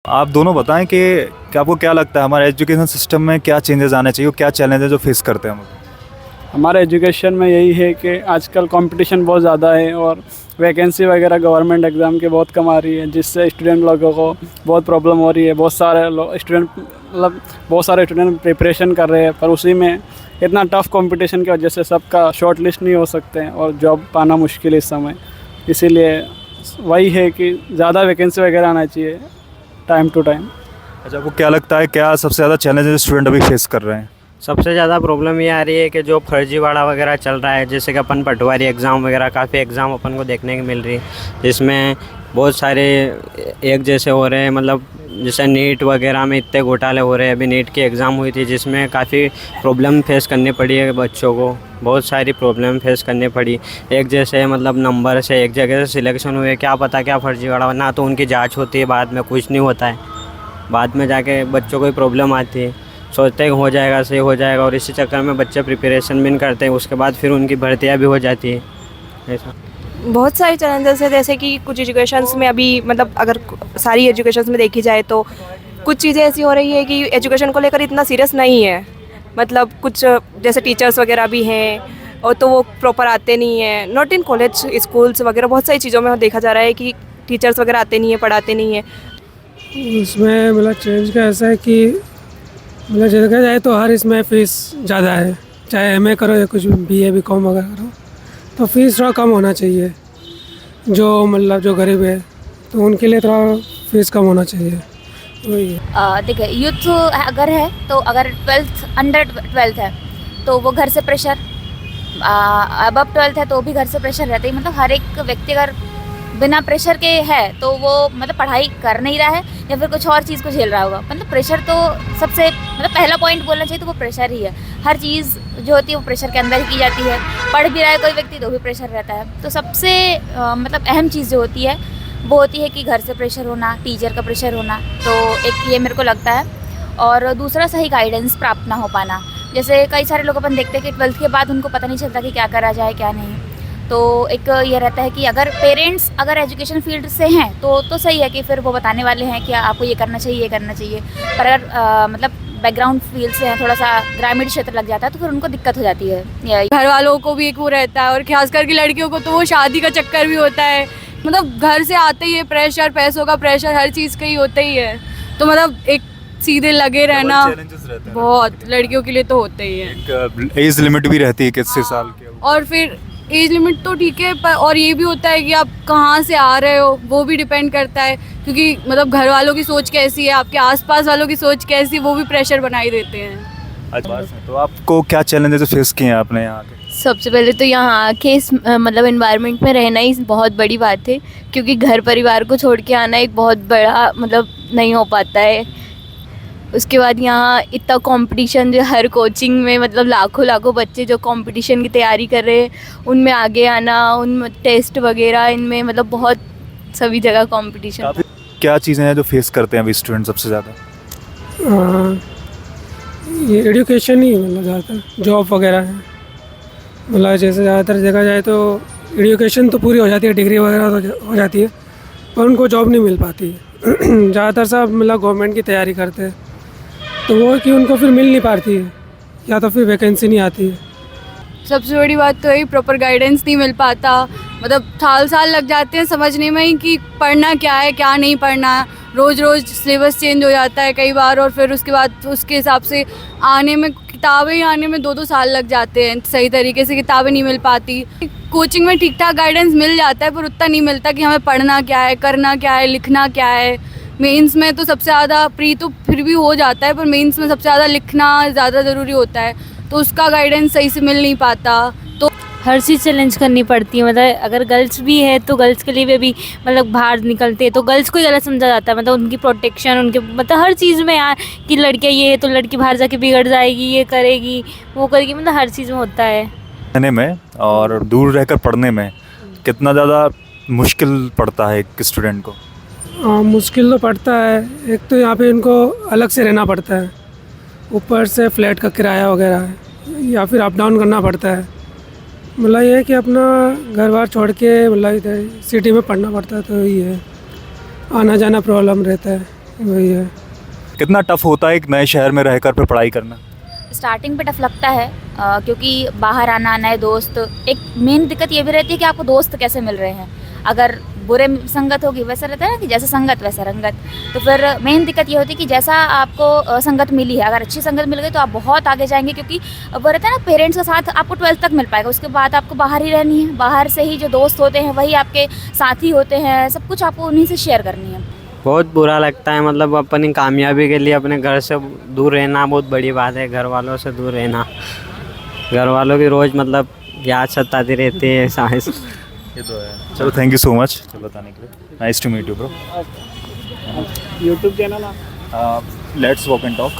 आप दोनों बताएं कि आपको क्या लगता है हमारे एजुकेशन सिस्टम में क्या चेंजेस आने चाहिए और क्या चैलेंज है जो फेस करते हैं हम? हमारे एजुकेशन में यही है कि आजकल कंपटीशन बहुत ज़्यादा है और वैकेंसी वगैरह गवर्नमेंट एग्ज़ाम की बहुत कम आ रही है, जिससे स्टूडेंट लोगों को बहुत प्रॉब्लम हो रही है। बहुत सारे स्टूडेंट प्रिपरेशन कर रहे हैं, पर उसी में इतना टफ कंपटीशन की वजह से सबका शॉर्ट लिस्ट नहीं हो सकते हैं और जॉब पाना मुश्किल है इस समय। इसीलिए वही है कि ज़्यादा वैकेंसी वगैरह आना चाहिए टाइम टू टाइम। अच्छा, आपको क्या लगता है क्या सबसे ज़्यादा चैलेंजेस स्टूडेंट अभी फेस कर रहे हैं? सबसे ज़्यादा प्रॉब्लम ये आ रही है कि जो फर्जीवाड़ा वगैरह चल रहा है, जैसे कि अपन पटवारी एग्ज़ाम वगैरह काफ़ी एग्ज़ाम अपन को देखने को मिल रही है, जिसमें बहुत सारे एक जैसे हो रहे हैं। मतलब जैसे नीट वगैरह में इतने घोटाले हो रहे हैं। अभी नीट की एग्ज़ाम हुई थी जिसमें काफ़ी प्रॉब्लम फेस करनी पड़ी है बच्चों को, बहुत सारी प्रॉब्लम फेस करनी पड़ी। एक जैसे मतलब नंबर से एक जगह से सिलेक्शन हुए, क्या पता क्या फर्जीवाड़ा, ना तो उनकी जाँच होती है, बाद में कुछ नहीं होता है, बाद में जाके बच्चों को ही प्रॉब्लम आती है। सोचते हैं हो जाएगा, सही हो जाएगा, और इसी चक्कर में बच्चे प्रिपरेशन भी नहीं करते हैं, उसके बाद फिर उनकी भर्तियाँ भी हो जाती है। ऐसा बहुत सारे चैलेंजेस है, जैसे कि कुछ एजुकेशंस में अभी मतलब अगर सारी एजुकेशंस में देखी जाए तो कुछ चीज़ें ऐसी हो रही है कि एजुकेशन को लेकर इतना सीरियस नहीं है। मतलब कुछ जैसे टीचर्स वगैरह भी हैं और तो वो प्रॉपर आते नहीं हैं। नॉट इन कॉलेज, स्कूल्स वगैरह बहुत सारी चीज़ों में देखा जा रहा है कि टीचर्स वगैरह आते नहीं हैं, पढ़ाते नहीं हैं। इसमें मतलब चेंज का ऐसा है कि मतलब देखा जाए तो हर इसमें फ़ीस ज़्यादा है, चाहे एमए करो या कुछ बीए बीकॉम वगैरह करो, तो फीस थोड़ा कम होना चाहिए। जो गरीब है तो उनके लिए थोड़ा फीस कम होना चाहिए, वही है। देखिए, यूथ अगर है तो अगर अंडर 12 है तो वो घर से प्रेशर, अबव 12 है तो भी घर से प्रेशर रहता है। मतलब हर एक व्यक्ति अगर बिना प्रेशर के है तो वो मतलब पढ़ाई कर नहीं रहा है या फिर कुछ और चीज़ को झेल रहा होगा। मतलब प्रेशर तो सबसे मतलब पहला पॉइंट बोलना चाहिए तो वो प्रेशर ही है। हर चीज़ जो होती है वो प्रेशर के अंदर ही की जाती है। पढ़ भी रहा है कोई व्यक्ति तो भी प्रेशर रहता है। तो सबसे मतलब अहम चीज़ जो होती है वो होती है कि घर से प्रेशर होना, टीचर का प्रेशर होना, तो एक ये मेरे को लगता है। और दूसरा सही गाइडेंस प्राप्त ना हो पाना। जैसे कई सारे लोग अपन देखते हैं कि 12th के बाद उनको पता नहीं चलता कि क्या करा जाए क्या नहीं। तो एक ये रहता है कि अगर पेरेंट्स अगर एजुकेशन फील्ड से हैं तो सही है कि फिर वो बताने वाले हैं कि आपको ये करना चाहिए, ये करना चाहिए। पर अगर मतलब बैकग्राउंड फील्ड से हैं, थोड़ा सा ग्रामीण क्षेत्र लग जाता है तो फिर उनको दिक्कत हो जाती है। घर वालों को भी एक वो रहता है और खास करके लड़कियों को तो वो शादी का चक्कर भी होता है। मतलब घर से आते ही प्रेशर, पैसों का प्रेशर, हर चीज़ का ही होता ही है। तो मतलब एक सीधे लगे रहना बहुत लड़कियों के लिए तो होता ही है। एक एज लिमिट भी रहती है कितने साल के, और फिर एज लिमिट तो ठीक है, पर और ये भी होता है कि आप कहाँ से आ रहे हो वो भी डिपेंड करता है, क्योंकि मतलब घर वालों की सोच कैसी है, आपके आसपास वालों की सोच कैसी है, वो भी प्रेशर बनाई देते हैं। अच्छा, तो आपको क्या चैलेंजेस फेस किए हैं आपने यहाँ के? सबसे पहले तो यहाँ आके इस मतलब एनवायरनमेंट में रहना ही बहुत बड़ी बात है, क्योंकि घर परिवार को छोड़ के आना एक बहुत बड़ा मतलब नहीं हो पाता है। उसके बाद यहाँ इतना कंपटीशन, जो हर कोचिंग में मतलब लाखों बच्चे जो कंपटीशन की तैयारी कर रहे हैं, उनमें आगे आना, उन टेस्ट वगैरह इनमें मतलब बहुत सभी जगह कंपटीशन। क्या चीज़ें हैं जो फेस करते हैं अभी स्टूडेंट सबसे ज़्यादा? ये एजुकेशन ही मतलब ज़्यादातर जॉब वगैरह है। मतलब जैसे ज़्यादातर देखा जाए तो एजुकेशन तो पूरी हो जाती है, डिग्री वगैरह तो हो जाती है, पर उनको जॉब नहीं मिल पाती है। ज़्यादातर सब मतलब गवर्नमेंट की तैयारी करते हैं तो वो कि उनको फिर मिल नहीं पाती है या तो फिर वैकेंसी नहीं आती है। सबसे बड़ी बात तो यही प्रॉपर गाइडेंस नहीं मिल पाता। मतलब साल लग जाते हैं समझने में ही कि पढ़ना क्या है क्या नहीं पढ़ना। रोज़ सिलेबस चेंज हो जाता है कई बार, और फिर उसके बाद उसके हिसाब से आने में किताबें आने में 2-2 साल लग जाते हैं। सही तरीके से किताबें नहीं मिल पाती। कोचिंग में ठीक ठाक गाइडेंस मिल जाता है पर उतना नहीं मिलता कि हमें पढ़ना क्या है, करना क्या है, लिखना क्या है। मेंस में तो सबसे ज़्यादा प्री तो फिर भी हो जाता है, पर मेंस में सबसे ज़्यादा लिखना ज़्यादा ज़रूरी होता है, तो उसका गाइडेंस सही से मिल नहीं पाता। तो हर चीज़ चैलेंज करनी पड़ती है। मतलब अगर गर्ल्स भी है तो गर्ल्स के लिए भी मतलब बाहर निकलते हैं तो गर्ल्स को ही गलत समझा जाता है। मतलब उनकी प्रोटेक्शन, उनके मतलब हर चीज़ में यार कि लड़कियाँ ये है तो लड़की बाहर जाके बिगड़ जाएगी, ये करेगी वो करेगी, मतलब हर चीज़ में होता है। रहने में और दूर रहकर पढ़ने में कितना ज़्यादा मुश्किल पड़ता है एक स्टूडेंट को? मुश्किल तो पड़ता है। एक तो यहाँ पे इनको अलग से रहना पड़ता है, ऊपर से फ्लैट का किराया वगैरह है, या फिर अप डाउन करना पड़ता है। मतलब ये है कि अपना घर बार छोड़ के मतलब इधर सिटी में पढ़ना पड़ता है, तो ये है आना जाना प्रॉब्लम रहता है। वही है। कितना टफ होता है एक नए शहर में रहकर फिर पढ़ाई करना? स्टार्टिंग पे टफ लगता है क्योंकि बाहर आना, नए दोस्त, एक मेन दिक्कत ये भी रहती है कि आपको दोस्त कैसे मिल रहे हैं। अगर बुरे संगत होगी, वैसा रहता है ना कि जैसे संगत वैसा रंगत, तो फिर मेन दिक्कत ये होती है कि जैसा आपको संगत मिली है, अगर अच्छी संगत मिल गई तो आप बहुत आगे जाएंगे, क्योंकि वो रहता है ना पेरेंट्स का साथ आपको 12th तक मिल पाएगा, उसके बाद आपको बाहर ही रहनी है, बाहर से ही जो दोस्त होते हैं वही आपके साथी होते हैं, सब कुछ आपको उन्हीं से शेयर करनी है। बहुत बुरा लगता है, मतलब अपनी कामयाबी के लिए अपने घर से दूर रहना बहुत बड़ी बात है। घर वालों से दूर रहना, घर वालों की रोज़ मतलब याद सताती रहती है सांस। ये तो है। चलो थैंक यू सो मच बताने के लिए। Nice to meet you bro. YouTube channel आप लेट्स वॉक एंड टॉक।